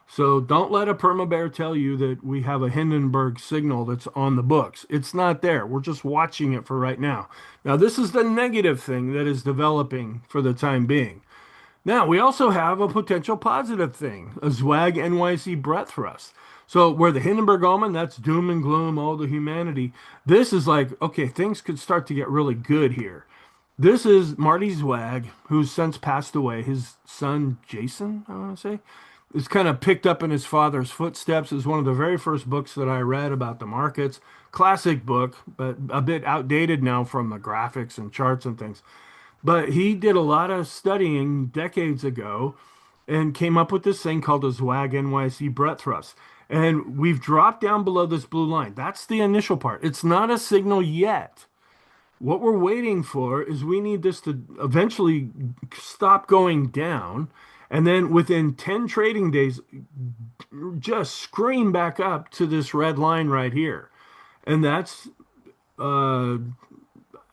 So don't let a perma bear tell you that we have a Hindenburg signal that's on the books. It's not there. We're just watching it for right now. Now, this is the negative thing that is developing for the time being. Now, we also have a potential positive thing, a Zwag NYC breadth thrust. So, where the Hindenburg Omen, that's doom and gloom, all the humanity. This is like, okay, things could start to get really good here. This is Marty Zwag, who's since passed away. His son, Jason, I want to say, is kind of picked up in his father's footsteps. Is one of the very first books that I read about the markets. Classic book, but a bit outdated now from the graphics and charts and things. But he did a lot of studying decades ago and came up with this thing called a Zwag NYC breadth thrust. And we've dropped down below this blue line. That's the initial part. It's not a signal yet. What we're waiting for is we need this to eventually stop going down. And then within 10 trading days, just scream back up to this red line right here. And that's, uh,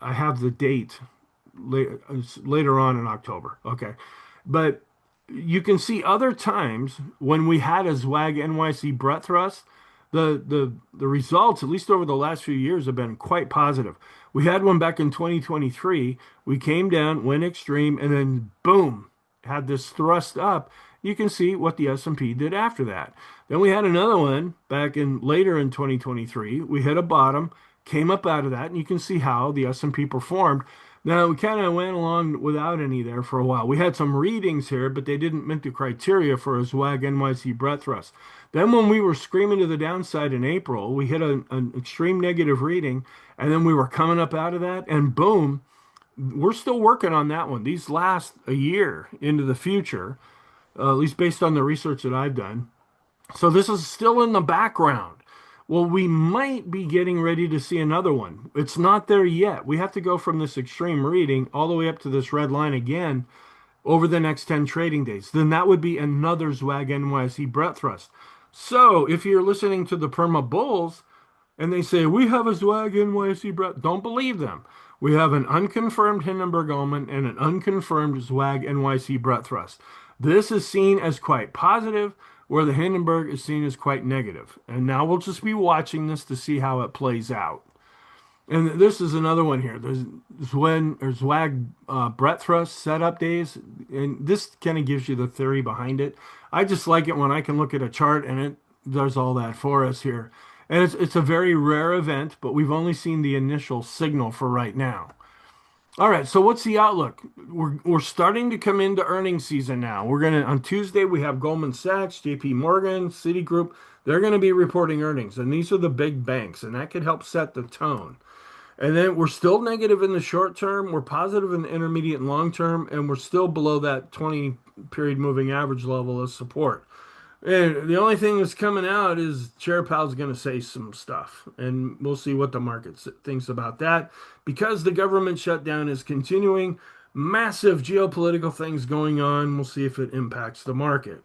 I have the date later on in October. Okay. But you can see other times when we had a Zwag NYC breadth thrust, the results, at least over the last few years, have been quite positive. We had one back in 2023. We came down, went extreme, and then boom, had this thrust up. You can see what the S&P did after that. Then we had another one back in later in 2023. We hit a bottom, came up out of that, and you can see how the S&P performed. Now, we kind of went along without any there for a while. We had some readings here, but they didn't meet the criteria for a ZWAG NYC breadth thrust. Then, when we were screaming to the downside in April, we hit an extreme negative reading, and then we were coming up out of that, and boom, we're still working on that one. These last a year into the future, at least based on the research that I've done. So this is still in the background. Well, we might be getting ready to see another one. It's not there yet. We have to go from this extreme reading all the way up to this red line again over the next 10 trading days. Then that would be another ZWAG NYC breadth thrust. So if you're listening to the Perma Bulls, and they say, we have a ZWAG NYC breadth. Don't believe them. We have an unconfirmed Hindenburg Omen and an unconfirmed ZWAG NYC breadth thrust. This is seen as quite positive, where the Hindenburg is seen as quite negative. And now we'll just be watching this to see how it plays out. And this is another one here. There's when or ZWAG breadth thrust setup days, and this kind of gives you the theory behind it. I just like it when I can look at a chart and it does all that for us here. And it's a very rare event, but we've only seen the initial signal for right now. All right, so what's the outlook? We're starting to come into earnings season now. We're gonna on Tuesday we have Goldman Sachs, JP Morgan, Citigroup. They're going to be reporting earnings, and these are the big banks, and that could help set the tone. And then we're still negative in the short term, we're positive in the intermediate and long term, and we're still below that 20 period moving average level of support. And the only thing that's coming out is Chair Powell's going to say some stuff, and we'll see what the market thinks about that. Because the government shutdown is continuing, massive geopolitical things going on. We'll see if it impacts the market.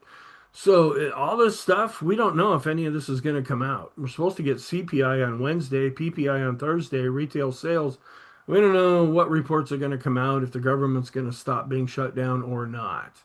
So all this stuff, we don't know if any of this is going to come out. We're supposed to get CPI on Wednesday, PPI on Thursday, retail sales. We don't know what reports are going to come out, if the government's going to stop being shut down or not.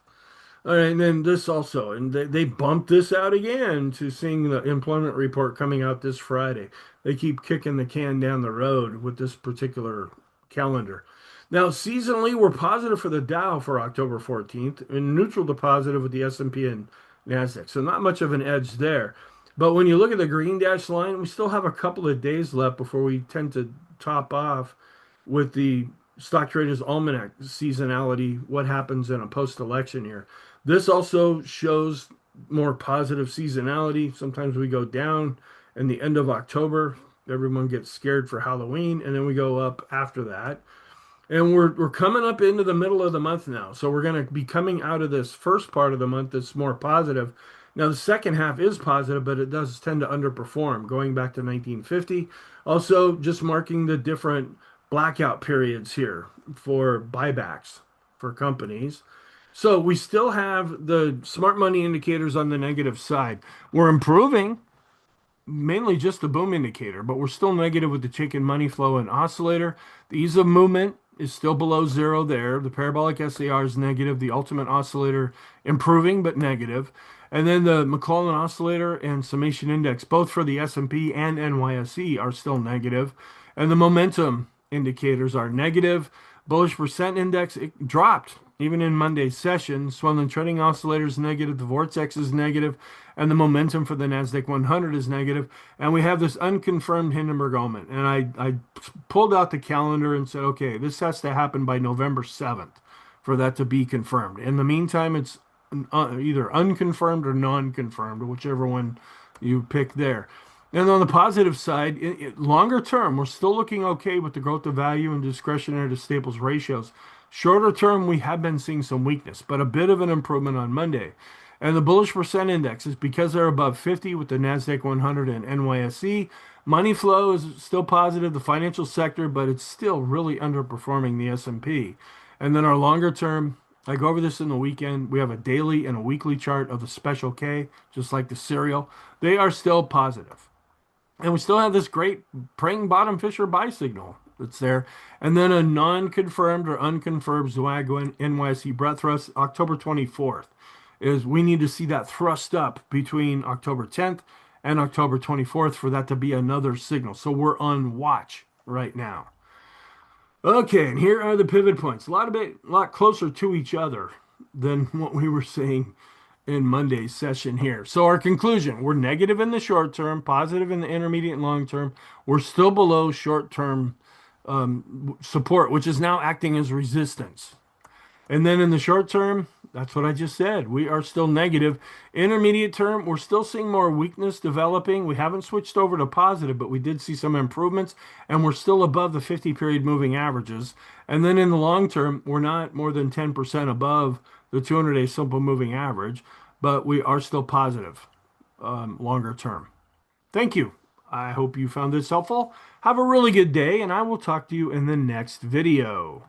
All right, and then this also, and they bumped this out again to seeing the employment report coming out this Friday. They keep kicking the can down the road with this particular calendar. Now, seasonally, we're positive for the Dow for October 14th and neutral to positive with the S&P and NASDAQ. So not much of an edge there. But when you look at the green dash line, we still have a couple of days left before we tend to top off with the stock traders almanac seasonality, what happens in a post-election year. This also shows more positive seasonality. Sometimes we go down in the end of October. Everyone gets scared for Halloween, and then we go up after that. And we're coming up into the middle of the month now. So we're going to be coming out of this first part of the month that's more positive. Now, the second half is positive, but it does tend to underperform, going back to 1950. Also, just marking the different blackout periods here for buybacks for companies. So we still have the smart money indicators on the negative side. We're improving, mainly just the boom indicator, but we're still negative with the chicken money flow and oscillator. The ease of movement is still below zero there. The parabolic SAR is negative. The ultimate oscillator improving, but negative. And then the McClellan oscillator and summation index, both for the S&P and NYSE, are still negative. And the momentum indicators are negative. Bullish percent index, it dropped even in Monday's session. Swollen trending oscillator is negative. The vortex is negative. And the momentum for the NASDAQ 100 is negative. And we have this unconfirmed Hindenburg Omen. And I pulled out the calendar and said, okay, this has to happen by November 7th for that to be confirmed. In the meantime, it's either unconfirmed or non-confirmed, whichever one you pick there. And on the positive side, longer term, we're still looking okay with the growth of value and discretionary to staples ratios. Shorter term, we have been seeing some weakness, but a bit of an improvement on Monday. And the bullish percent index is because they're above 50 with the NASDAQ 100 and NYSE. Money flow is still positive, the financial sector, but it's still really underperforming the S&P. And then our longer term, I go over this in the weekend. We have a daily and a weekly chart of the special K, just like the cereal. They are still positive. And we still have this great praying bottom fisher buy signal that's there. And then a non-confirmed or unconfirmed ZWAG NYC breadth thrust, October 24th, is we need to see that thrust up between October 10th and October 24th for that to be another signal. So we're on watch right now. Okay, and here are the pivot points. A lot closer to each other than what we were seeing in Monday's session here. So our conclusion, we're negative in the short term, positive in the intermediate and long term. We're still below short term support, which is now acting as resistance. And then in the short term, that's what I just said. We are still negative. Intermediate term, we're still seeing more weakness developing. We haven't switched over to positive, but we did see some improvements, and we're still above the 50 period moving averages. And then in the long term, we're not more than 10% above the 200-day simple moving average, but we are still positive longer term. Thank you. I hope you found this helpful. Have a really good day, and I will talk to you in the next video.